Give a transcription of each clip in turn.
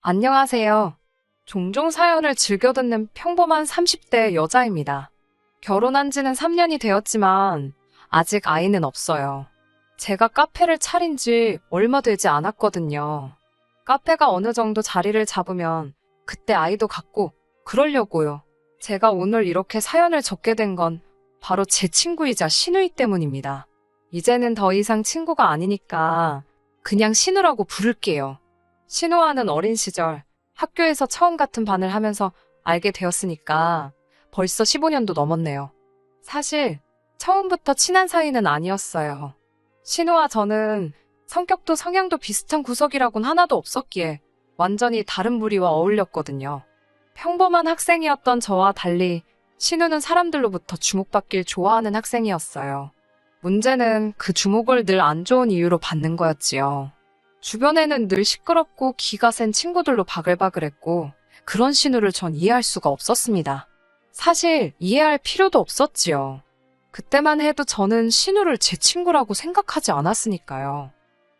안녕하세요. 종종 사연을 즐겨 듣는 평범한 30대 여자입니다. 결혼한 지는 3년이 되었지만 아직 아이는 없어요. 제가 카페를 차린 지 얼마 되지 않았거든요. 카페가 어느 정도 자리를 잡으면 그때 아이도 갖고 그러려고요. 제가 오늘 이렇게 사연을 적게 된 건 바로 제 친구이자 시누이 때문입니다. 이제는 더 이상 친구가 아니니까 그냥 신우라고 부를게요. 신우와는 어린 시절 학교에서 처음 같은 반을 하면서 알게 되었으니까 벌써 15년도 넘었네요. 사실 처음부터 친한 사이는 아니었어요. 신우와 저는 성격도 성향도 비슷한 구석이라곤 하나도 없었기에 완전히 다른 부류와 어울렸거든요. 평범한 학생이었던 저와 달리 신우는 사람들로부터 주목받길 좋아하는 학생이었어요. 문제는 그 주목을 늘 안 좋은 이유로 받는 거였지요. 주변에는 늘 시끄럽고 기가 센 친구들로 바글바글했고 그런 신우를 전 이해할 수가 없었습니다. 사실 이해할 필요도 없었지요. 그때만 해도 저는 신우를 제 친구라고 생각하지 않았으니까요.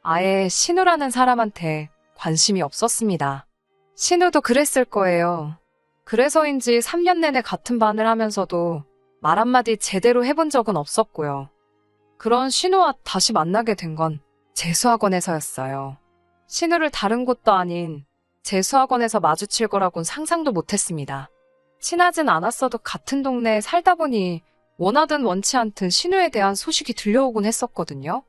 아예 신우라는 사람한테 관심이 없었습니다. 신우도 그랬을 거예요. 그래서인지 3년 내내 같은 반을 하면서도 말 한마디 제대로 해본 적은 없었고요. 그런 신우와 다시 만나게 된 건 재수학원에서였어요. 신우를 다른 곳도 아닌 재수학원에서 마주칠 거라곤 상상도 못했습니다. 친하진 않았어도 같은 동네에 살다 보니 원하든 원치 않든 신우에 대한 소식이 들려오곤 했었거든요.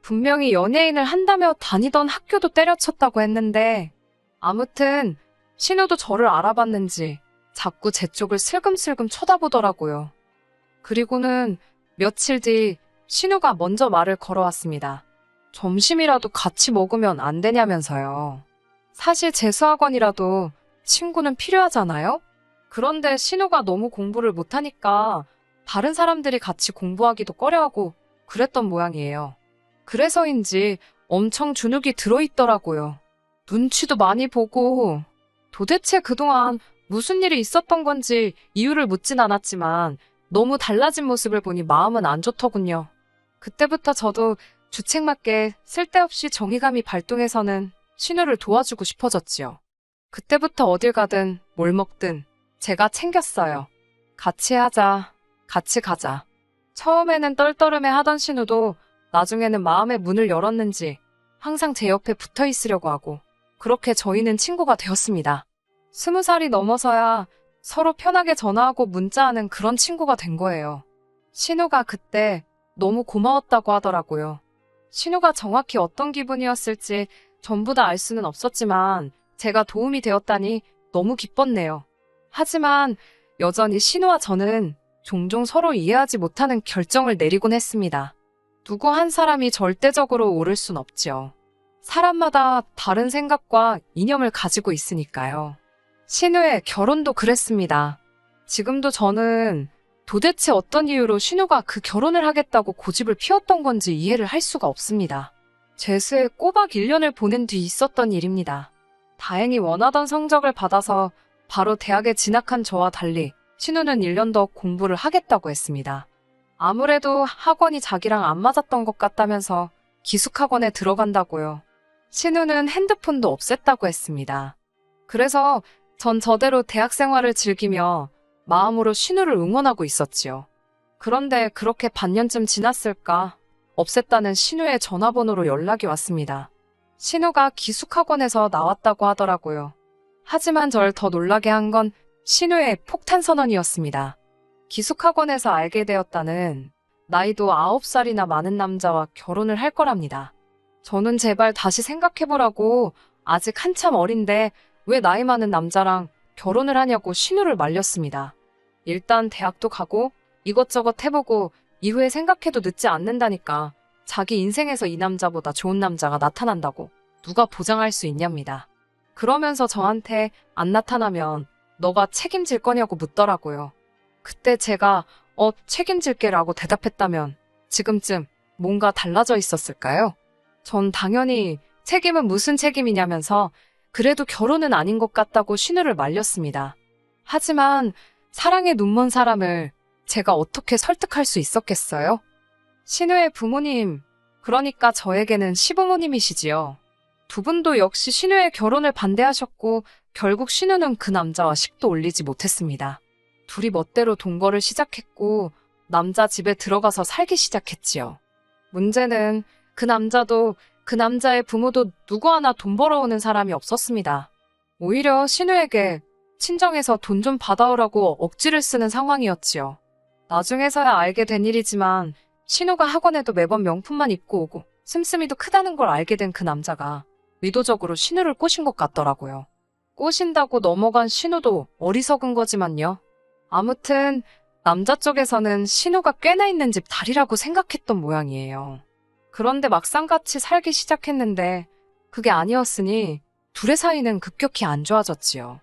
분명히 연예인을 한다며 다니던 학교도 때려쳤다고 했는데 아무튼 신우도 저를 알아봤는지 자꾸 제 쪽을 슬금슬금 쳐다보더라고요. 그리고는 며칠 뒤 신우가 먼저 말을 걸어왔습니다. 점심이라도 같이 먹으면 안 되냐면서요. 사실 재수학원이라도 친구는 필요하잖아요? 그런데 신우가 너무 공부를 못하니까 다른 사람들이 같이 공부하기도 꺼려하고 그랬던 모양이에요. 그래서인지 엄청 주눅이 들어있더라고요. 눈치도 많이 보고 도대체 그동안 무슨 일이 있었던 건지 이유를 묻진 않았지만 너무 달라진 모습을 보니 마음은 안 좋더군요. 그때부터 저도 주책맞게 쓸데없이 정의감이 발동해서는 신우를 도와주고 싶어졌지요. 그때부터 어딜 가든 뭘 먹든 제가 챙겼어요. 같이 하자, 같이 가자. 처음에는 떨떠름해 하던 신우도 나중에는 마음의 문을 열었는지 항상 제 옆에 붙어 있으려고 하고 그렇게 저희는 친구가 되었습니다. 20살이 넘어서야 서로 편하게 전화하고 문자하는 그런 친구가 된 거예요. 신우가 그때 너무 고마웠다고 하더라고요. 신우가 정확히 어떤 기분이었을지 전부 다 알 수는 없었지만 제가 도움이 되었다니 너무 기뻤네요. 하지만 여전히 신우와 저는 종종 서로 이해하지 못하는 결정을 내리곤 했습니다. 누구 한 사람이 절대적으로 옳을 순 없지요. 사람마다 다른 생각과 이념을 가지고 있으니까요. 신우의 결혼도 그랬습니다. 지금도 저는 도대체 어떤 이유로 신우가 그 결혼을 하겠다고 고집을 피웠던 건지 이해를 할 수가 없습니다. 재수에 꼬박 1년을 보낸 뒤 있었던 일입니다. 다행히 원하던 성적을 받아서 바로 대학에 진학한 저와 달리 신우는 1년 더 공부를 하겠다고 했습니다. 아무래도 학원이 자기랑 안 맞았던 것 같다면서 기숙학원에 들어간다고요. 신우는 핸드폰도 없앴다고 했습니다. 그래서 전 저대로 대학 생활을 즐기며 마음으로 신우를 응원하고 있었지요. 그런데 그렇게 반년쯤 지났을까 없앴다는 신우의 전화번호로 연락이 왔습니다. 신우가 기숙학원에서 나왔다고 하더라고요. 하지만 절 더 놀라게 한 건 신우의 폭탄 선언이었습니다. 기숙학원에서 알게 되었다는 나이도 9살이나 많은 남자와 결혼을 할 거랍니다. 저는 제발 다시 생각해보라고 아직 한참 어린데 왜 나이 많은 남자랑 결혼을 하냐고 신우를 말렸습니다. 일단 대학도 가고 이것저것 해보고 이후에 생각해도 늦지 않는다니까 자기 인생에서 이 남자보다 좋은 남자가 나타난다고 누가 보장할 수 있냐입니다. 그러면서 저한테 안 나타나면 너가 책임질 거냐고 묻더라고요. 그때 제가 책임질게 라고 대답했다면 지금쯤 뭔가 달라져 있었을까요? 전 당연히 책임은 무슨 책임이냐면서 그래도 결혼은 아닌 것 같다고 신우를 말렸습니다. 하지만 사랑에 눈먼 사람을 제가 어떻게 설득할 수 있었겠어요? 신우의 부모님, 그러니까 저에게는 시부모님이시지요. 두 분도 역시 신우의 결혼을 반대하셨고 결국 신우는 그 남자와 식도 올리지 못했습니다. 둘이 멋대로 동거를 시작했고 남자 집에 들어가서 살기 시작했지요. 문제는 그 남자도 그 남자의 부모도 누구 하나 돈 벌어오는 사람이 없었습니다. 오히려 신우에게 친정에서 돈 좀 받아오라고 억지를 쓰는 상황이었지요. 나중에서야 알게 된 일이지만 신우가 학원에도 매번 명품만 입고 오고 씀씀이도 크다는 걸 알게 된 그 남자가 의도적으로 신우를 꼬신 것 같더라고요. 꼬신다고 넘어간 신우도 어리석은 거지만요. 아무튼 남자 쪽에서는 신우가 꽤나 있는 집 달이라고 생각했던 모양이에요. 그런데 막상 같이 살기 시작했는데 그게 아니었으니 둘의 사이는 급격히 안 좋아졌지요.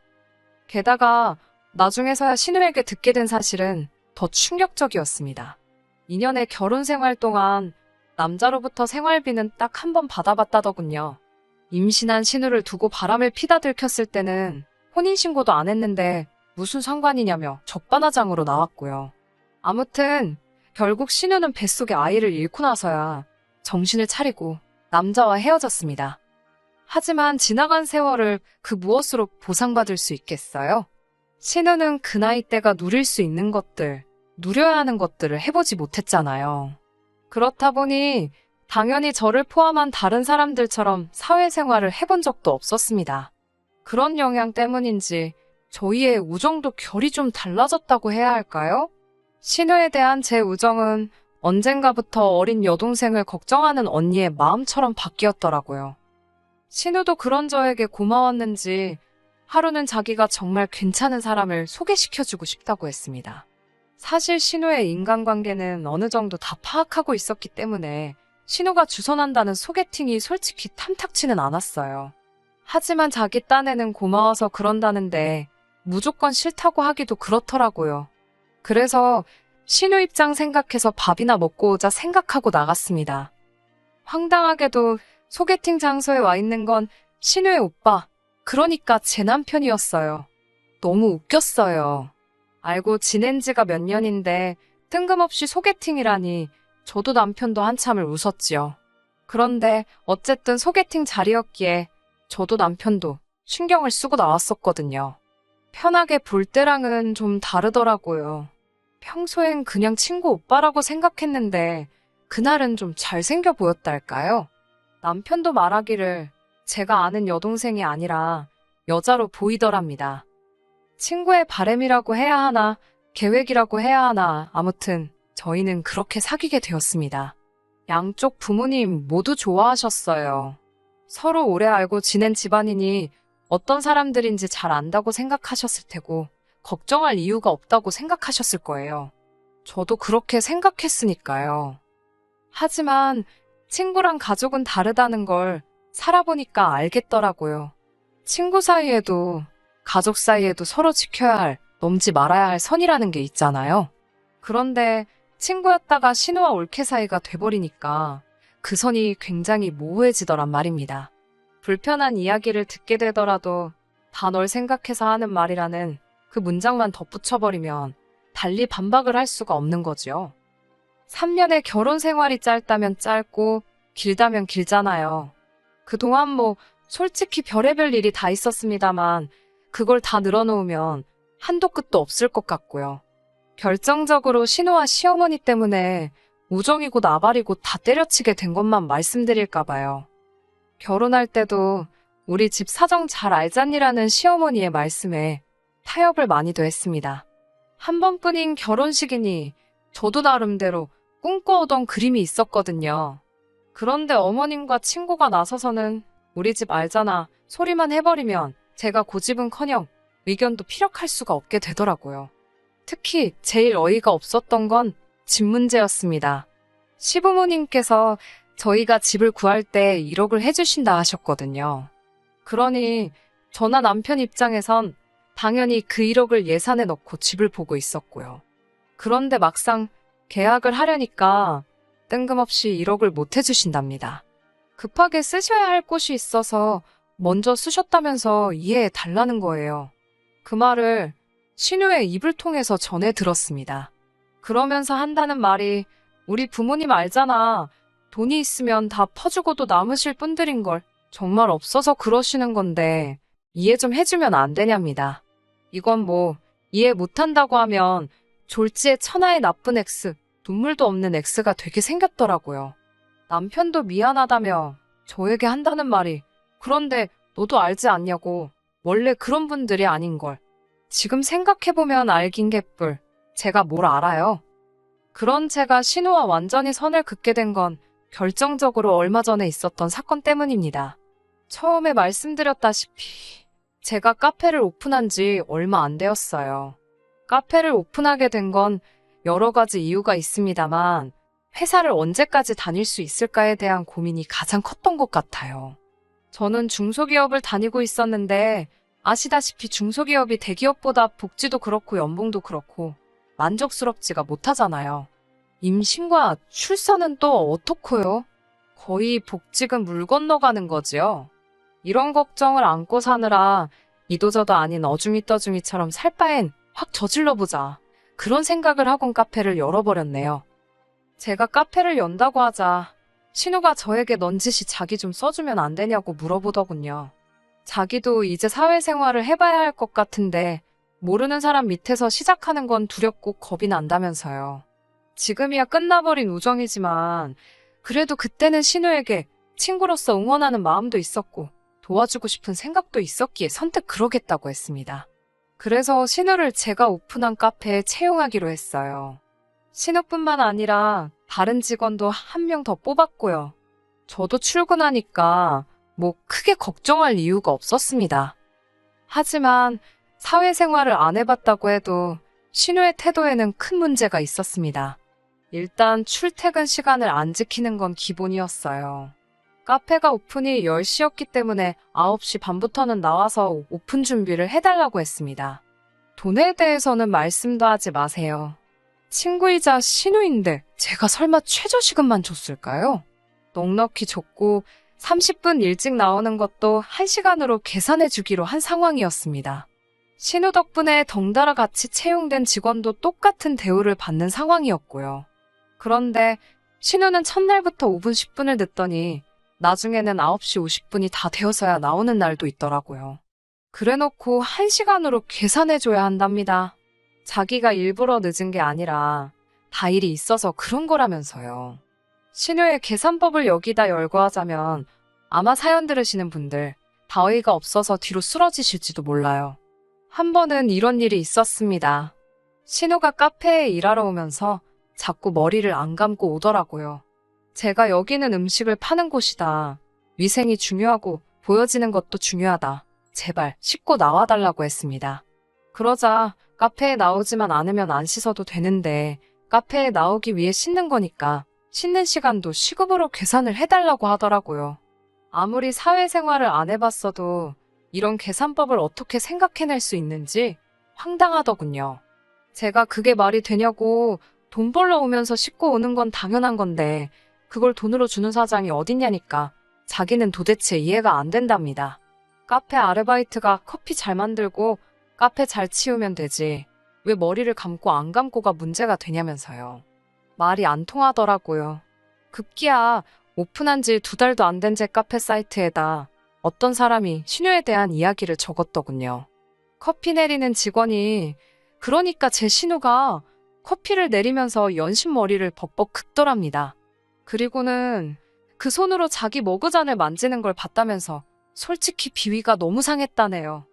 게다가 나중에서야 신우에게 듣게 된 사실은 더 충격적이었습니다. 2년의 결혼 생활 동안 남자로부터 생활비는 딱 한 번 받아봤다더군요. 임신한 신우를 두고 바람을 피다 들켰을 때는 혼인신고도 안 했는데 무슨 상관이냐며 적반하장으로 나왔고요. 아무튼 결국 신우는 뱃속에 아이를 잃고 나서야 정신을 차리고 남자와 헤어졌습니다. 하지만 지나간 세월을 그 무엇으로 보상받을 수 있겠어요? 신우는 그 나이 때가 누릴 수 있는 것들, 누려야 하는 것들을 해보지 못했잖아요. 그렇다 보니 당연히 저를 포함한 다른 사람들처럼 사회생활을 해본 적도 없었습니다. 그런 영향 때문인지 저희의 우정도 결이 좀 달라졌다고 해야 할까요? 신우에 대한 제 우정은 언젠가부터 어린 여동생을 걱정하는 언니의 마음처럼 바뀌었더라고요. 신우도 그런 저에게 고마웠는지 하루는 자기가 정말 괜찮은 사람을 소개시켜주고 싶다고 했습니다. 사실 신우의 인간관계는 어느 정도 다 파악하고 있었기 때문에 신우가 주선한다는 소개팅이 솔직히 탐탁치는 않았어요. 하지만 자기 딴에는 고마워서 그런다는데 무조건 싫다고 하기도 그렇더라고요. 그래서 신우 입장 생각해서 밥이나 먹고 오자 생각하고 나갔습니다. 황당하게도 소개팅 장소에 와 있는 건 신우의 오빠, 그러니까 제 남편이었어요. 너무 웃겼어요. 알고 지낸 지가 몇 년인데 뜬금없이 소개팅이라니 저도 남편도 한참을 웃었지요. 그런데 어쨌든 소개팅 자리였기에 저도 남편도 신경을 쓰고 나왔었거든요. 편하게 볼 때랑은 좀 다르더라고요. 평소엔 그냥 친구 오빠라고 생각했는데 그날은 좀 잘생겨 보였달까요? 남편도 말하기를 제가 아는 여동생이 아니라 여자로 보이더랍니다. 친구의 바램이라고 해야 하나, 계획이라고 해야 하나, 아무튼 저희는 그렇게 사귀게 되었습니다. 양쪽 부모님 모두 좋아하셨어요. 서로 오래 알고 지낸 집안이니 어떤 사람들인지 잘 안다고 생각하셨을 테고 걱정할 이유가 없다고 생각하셨을 거예요. 저도 그렇게 생각했으니까요. 하지만 친구랑 가족은 다르다는 걸 살아보니까 알겠더라고요. 친구 사이에도 가족 사이에도 서로 지켜야 할, 넘지 말아야 할 선이라는 게 있잖아요. 그런데 친구였다가 신우와 올케 사이가 돼버리니까 그 선이 굉장히 모호해지더란 말입니다. 불편한 이야기를 듣게 되더라도 다 널 생각해서 하는 말이라는 그 문장만 덧붙여버리면 달리 반박을 할 수가 없는 거죠. 3년의 결혼 생활이 짧다면 짧고 길다면 길잖아요. 그동안 솔직히 별의별 일이 다 있었습니다만 그걸 다 늘어놓으면 한도 끝도 없을 것 같고요. 결정적으로 신우와 시어머니 때문에 우정이고 나발이고 다 때려치게 된 것만 말씀드릴까 봐요. 결혼할 때도 우리 집 사정 잘 알잖니라는 시어머니의 말씀에 타협을 많이도 했습니다. 한 번뿐인 결혼식이니 저도 나름대로 꿈꿔오던 그림이 있었거든요. 그런데 어머님과 친구가 나서서는 우리 집 알잖아 소리만 해버리면 제가 고집은커녕 의견도 피력할 수가 없게 되더라고요. 특히 제일 어이가 없었던 건 집 문제였습니다. 시부모님께서 저희가 집을 구할 때 1억을 해주신다 하셨거든요. 그러니 저나 남편 입장에선 당연히 그 1억을 예산에 넣고 집을 보고 있었고요. 그런데 막상 계약을 하려니까 뜬금없이 1억을 못 해주신답니다. 급하게 쓰셔야 할 곳이 있어서 먼저 쓰셨다면서 이해해 달라는 거예요. 그 말을 신우의 입을 통해서 전해 들었습니다. 그러면서 한다는 말이 우리 부모님 알잖아. 돈이 있으면 다 퍼주고도 남으실 분들인걸. 정말 없어서 그러시는 건데 이해 좀 해주면 안 되냐입니다. 이건 뭐 이해 못한다고 하면 졸지에 천하의 나쁜 X, 눈물도 없는 X가 되게 생겼더라고요. 남편도 미안하다며 저에게 한다는 말이 그런데 너도 알지 않냐고 원래 그런 분들이 아닌걸. 지금 생각해보면 알긴 개뿔. 제가 뭘 알아요. 그런 제가 신우와 완전히 선을 긋게 된 건 결정적으로 얼마 전에 있었던 사건 때문입니다. 처음에 말씀드렸다시피 제가 카페를 오픈한 지 얼마 안 되었어요. 카페를 오픈하게 된 건 여러 가지 이유가 있습니다만 회사를 언제까지 다닐 수 있을까에 대한 고민이 가장 컸던 것 같아요. 저는 중소기업을 다니고 있었는데 아시다시피 중소기업이 대기업보다 복지도 그렇고 연봉도 그렇고 만족스럽지가 못하잖아요. 임신과 출산은 또 어떻고요? 거의 복직은 물 건너가는 거지요. 이런 걱정을 안고 사느라 이도저도 아닌 어중이떠중이처럼 살 바엔 확 저질러보자. 그런 생각을 하곤 카페를 열어버렸네요. 제가 카페를 연다고 하자 신우가 저에게 넌지시 자기 좀 써주면 안 되냐고 물어보더군요. 자기도 이제 사회생활을 해봐야 할 것 같은데 모르는 사람 밑에서 시작하는 건 두렵고 겁이 난다면서요. 지금이야 끝나버린 우정이지만 그래도 그때는 신우에게 친구로서 응원하는 마음도 있었고 도와주고 싶은 생각도 있었기에 선뜻 그러겠다고 했습니다. 그래서 신우를 제가 오픈한 카페에 채용하기로 했어요. 신우뿐만 아니라 다른 직원도 한 명 더 뽑았고요. 저도 출근하니까 뭐 크게 걱정할 이유가 없었습니다. 하지만 사회생활을 안 해봤다고 해도 신우의 태도에는 큰 문제가 있었습니다. 일단 출퇴근 시간을 안 지키는 건 기본이었어요. 카페가 오픈이 10시였기 때문에 9시 반부터는 나와서 오픈 준비를 해달라고 했습니다. 돈에 대해서는 말씀도 하지 마세요. 친구이자 신우인데 제가 설마 최저시급만 줬을까요? 넉넉히 줬고 30분 일찍 나오는 것도 1시간으로 계산해 주기로 한 상황이었습니다. 신우 덕분에 덩달아 같이 채용된 직원도 똑같은 대우를 받는 상황이었고요. 그런데 신우는 첫날부터 5분 10분을 늦더니 나중에는 9시 50분이 다 되어서야 나오는 날도 있더라고요. 그래놓고 1시간으로 계산해줘야 한답니다. 자기가 일부러 늦은 게 아니라 다 일이 있어서 그런 거라면서요. 신우의 계산법을 여기다 열거하자면 아마 사연 들으시는 분들 다 어이가 없어서 뒤로 쓰러지실지도 몰라요. 한 번은 이런 일이 있었습니다. 신우가 카페에 일하러 오면서 자꾸 머리를 안 감고 오더라고요. 제가 여기는 음식을 파는 곳이다. 위생이 중요하고 보여지는 것도 중요하다. 제발 씻고 나와달라고 했습니다. 그러자 카페에 나오지만 않으면 안 씻어도 되는데 카페에 나오기 위해 씻는 거니까 씻는 시간도 시급으로 계산을 해달라고 하더라고요. 아무리 사회생활을 안 해봤어도 이런 계산법을 어떻게 생각해낼 수 있는지 황당하더군요. 제가 그게 말이 되냐고 돈 벌러 오면서 씻고 오는 건 당연한 건데 그걸 돈으로 주는 사장이 어딨냐니까 자기는 도대체 이해가 안 된답니다. 카페 아르바이트가 커피 잘 만들고 카페 잘 치우면 되지 왜 머리를 감고 안 감고가 문제가 되냐면서요. 말이 안 통하더라고요. 급기야 오픈한 지 2달도 안 된 제 카페 사이트에다 어떤 사람이 신우에 대한 이야기를 적었더군요. 커피 내리는 직원이 그러니까 제 신우가 커피를 내리면서 연신머리를 벅벅 긁더랍니다. 그리고는 그 손으로 자기 머그잔을 만지는 걸 봤다면서 솔직히 비위가 너무 상했다네요.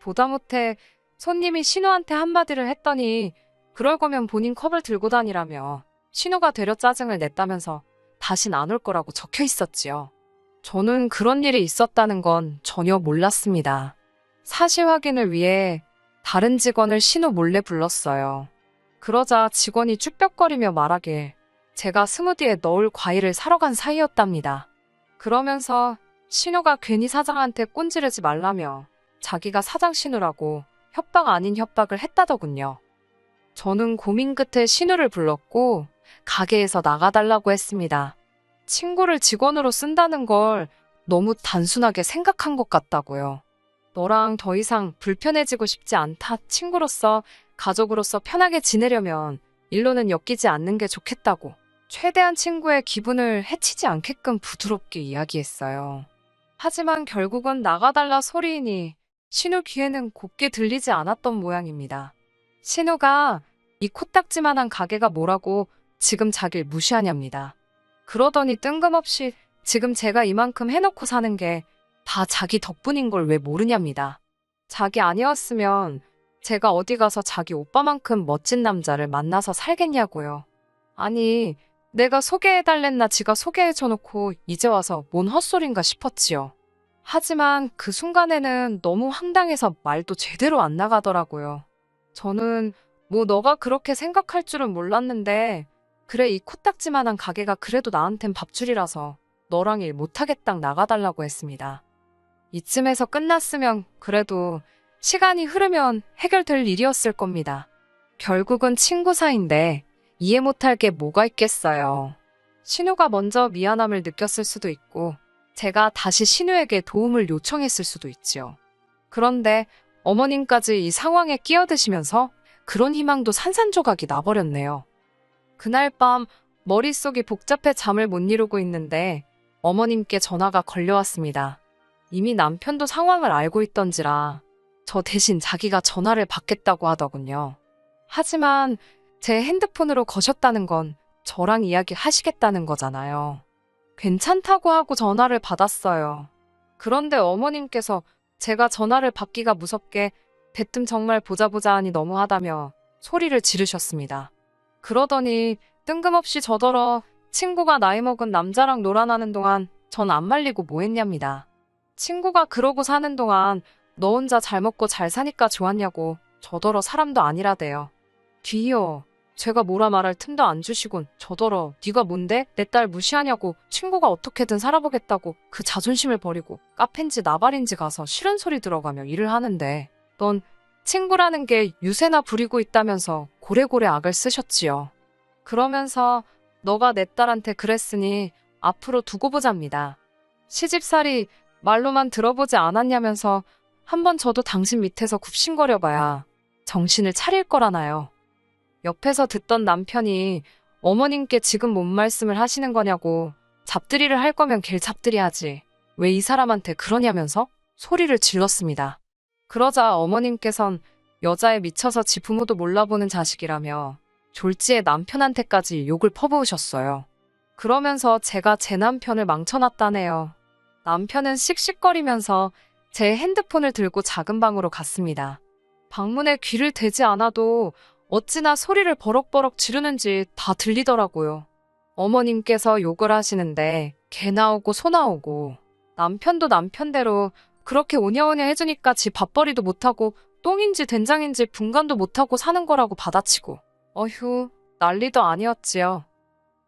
보다 못해 손님이 신우한테 한마디를 했더니 그럴 거면 본인 컵을 들고 다니라며 신우가 되려 짜증을 냈다면서 다신 안 올 거라고 적혀 있었지요. 저는 그런 일이 있었다는 건 전혀 몰랐습니다. 사실 확인을 위해 다른 직원을 신우 몰래 불렀어요. 그러자 직원이 쭈뼛거리며 말하길 제가 스무디에 넣을 과일을 사러 간 사이였답니다. 그러면서 신우가 괜히 사장한테 꼰지르지 말라며 자기가 사장 신우라고 협박 아닌 협박을 했다더군요. 저는 고민 끝에 신우를 불렀고 가게에서 나가달라고 했습니다. 친구를 직원으로 쓴다는 걸 너무 단순하게 생각한 것 같다고요. 너랑 더 이상 불편해지고 싶지 않다. 친구로서, 가족으로서 편하게 지내려면 일로는 엮이지 않는 게 좋겠다고 최대한 친구의 기분을 해치지 않게끔 부드럽게 이야기했어요. 하지만 결국은 나가달라 소리이니 신우 귀에는 곱게 들리지 않았던 모양입니다. 신우가 이 코딱지만한 가게가 뭐라고 지금 자길 무시하냐입니다. 그러더니 뜬금없이 지금 제가 이만큼 해놓고 사는 게 다 자기 덕분인 걸 왜 모르냐입니다. 자기 아니었으면 제가 어디 가서 자기 오빠만큼 멋진 남자를 만나서 살겠냐고요. 아니, 내가 소개해달랬나 지가 소개해줘놓고 이제 와서 뭔 헛소린가 싶었지요. 하지만 그 순간에는 너무 황당해서 말도 제대로 안 나가더라고요. 저는 뭐 너가 그렇게 생각할 줄은 몰랐는데 그래 이 코딱지만한 가게가 그래도 나한텐 밥줄이라서 너랑 일 못하겠다 나가달라고 했습니다. 이쯤에서 끝났으면 그래도 시간이 흐르면 해결될 일이었을 겁니다. 결국은 친구 사이인데 이해 못할 게 뭐가 있겠어요. 신우가 먼저 미안함을 느꼈을 수도 있고 제가 다시 신우에게 도움을 요청했을 수도 있지요. 그런데 어머님까지 이 상황에 끼어드시면서 그런 희망도 산산조각이 나버렸네요. 그날 밤 머릿속이 복잡해 잠을 못 이루고 있는데 어머님께 전화가 걸려왔습니다. 이미 남편도 상황을 알고 있던지라 저 대신 자기가 전화를 받겠다고 하더군요. 하지만 제 핸드폰으로 거셨다는 건 저랑 이야기하시겠다는 거잖아요. 괜찮다고 하고 전화를 받았어요. 그런데 어머님께서 제가 전화를 받기가 무섭게 대뜸 정말 보자 하니 너무하다며 소리를 지르셨습니다. 그러더니 뜬금없이 저더러 친구가 나이 먹은 남자랑 놀아나는 동안 전 안 말리고 뭐 했냐입니다. 친구가 그러고 사는 동안 너 혼자 잘 먹고 잘 사니까 좋았냐고 저더러 사람도 아니라대요. 뒤이어 제가 뭐라 말할 틈도 안 주시곤 저더러 네가 뭔데 내 딸 무시하냐고 친구가 어떻게든 살아보겠다고 그 자존심을 버리고 카페인지 나발인지 가서 싫은 소리 들어가며 일을 하는데 넌 친구라는 게 유세나 부리고 있다면서 고래고래 악을 쓰셨지요. 그러면서 너가 내 딸한테 그랬으니 앞으로 두고 보자입니다. 시집살이 말로만 들어보지 않았냐면서 한번 저도 당신 밑에서 굽신거려봐야 정신을 차릴 거라나요. 옆에서 듣던 남편이 어머님께 지금 뭔 말씀을 하시는 거냐고 잡들이를 할 거면 길 잡들이 하지 왜 이 사람한테 그러냐면서 소리를 질렀습니다. 그러자 어머님께선 여자에 미쳐서 지 부모도 몰라보는 자식이라며 졸지에 남편한테까지 욕을 퍼부으셨어요. 그러면서 제가 제 남편을 망쳐놨다네요. 남편은 씩씩거리면서 제 핸드폰을 들고 작은 방으로 갔습니다. 방문에 귀를 대지 않아도 어찌나 소리를 버럭버럭 지르는지 다 들리더라고요. 어머님께서 욕을 하시는데 개 나오고 소 나오고 남편도 남편대로 그렇게 오냐오냐 해주니까 지 밥벌이도 못하고 똥인지 된장인지 분간도 못하고 사는 거라고 받아치고 어휴 난리도 아니었지요.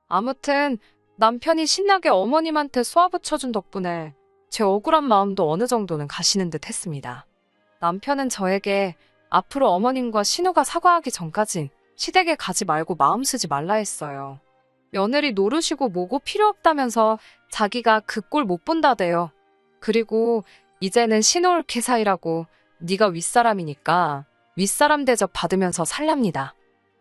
아무튼 남편이 신나게 어머님한테 쏘아붙여준 덕분에 제 억울한 마음도 어느 정도는 가시는 듯 했습니다. 남편은 저에게 앞으로 어머님과 신우가 사과하기 전까진 시댁에 가지 말고 마음 쓰지 말라 했어요. 며느리 노르시고 뭐고 필요 없다면서 자기가 그 꼴 못 본다대요. 그리고 이제는 신우올케 사이라고 네가 윗사람이니까 윗사람 대접 받으면서 살랍니다.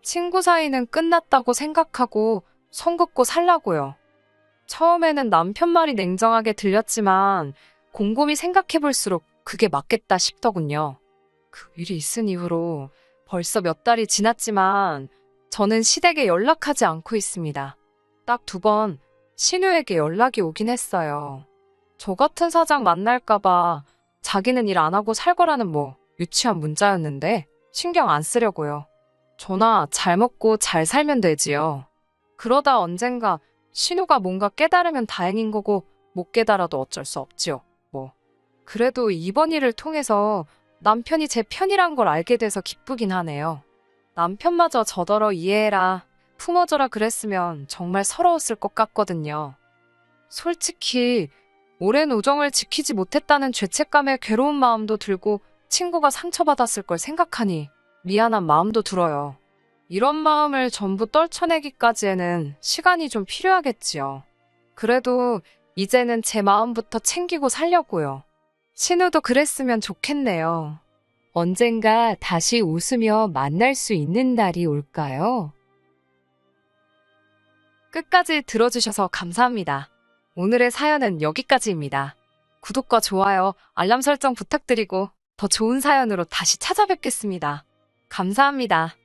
친구 사이는 끝났다고 생각하고 선 긋고 살라고요. 처음에는 남편 말이 냉정하게 들렸지만 곰곰이 생각해볼수록 그게 맞겠다 싶더군요. 그 일이 있은 이후로 벌써 몇 달이 지났지만 저는 시댁에 연락하지 않고 있습니다. 딱 2번 신우에게 연락이 오긴 했어요. 저 같은 사장 만날까봐 자기는 일 안 하고 살 거라는 뭐 유치한 문자였는데 신경 안 쓰려고요. 저나 잘 먹고 잘 살면 되지요. 그러다 언젠가 신우가 뭔가 깨달으면 다행인 거고 못 깨달아도 어쩔 수 없지요. 뭐. 그래도 이번 일을 통해서 남편이 제 편이란 걸 알게 돼서 기쁘긴 하네요. 남편마저 저더러 이해해라, 품어줘라 그랬으면 정말 서러웠을 것 같거든요. 솔직히 오랜 우정을 지키지 못했다는 죄책감에 괴로운 마음도 들고 친구가 상처받았을 걸 생각하니 미안한 마음도 들어요. 이런 마음을 전부 떨쳐내기까지에는 시간이 좀 필요하겠지요. 그래도 이제는 제 마음부터 챙기고 살려고요. 신우도 그랬으면 좋겠네요. 언젠가 다시 웃으며 만날 수 있는 날이 올까요? 끝까지 들어주셔서 감사합니다. 오늘의 사연은 여기까지입니다. 구독과 좋아요, 알람 설정 부탁드리고 더 좋은 사연으로 다시 찾아뵙겠습니다. 감사합니다.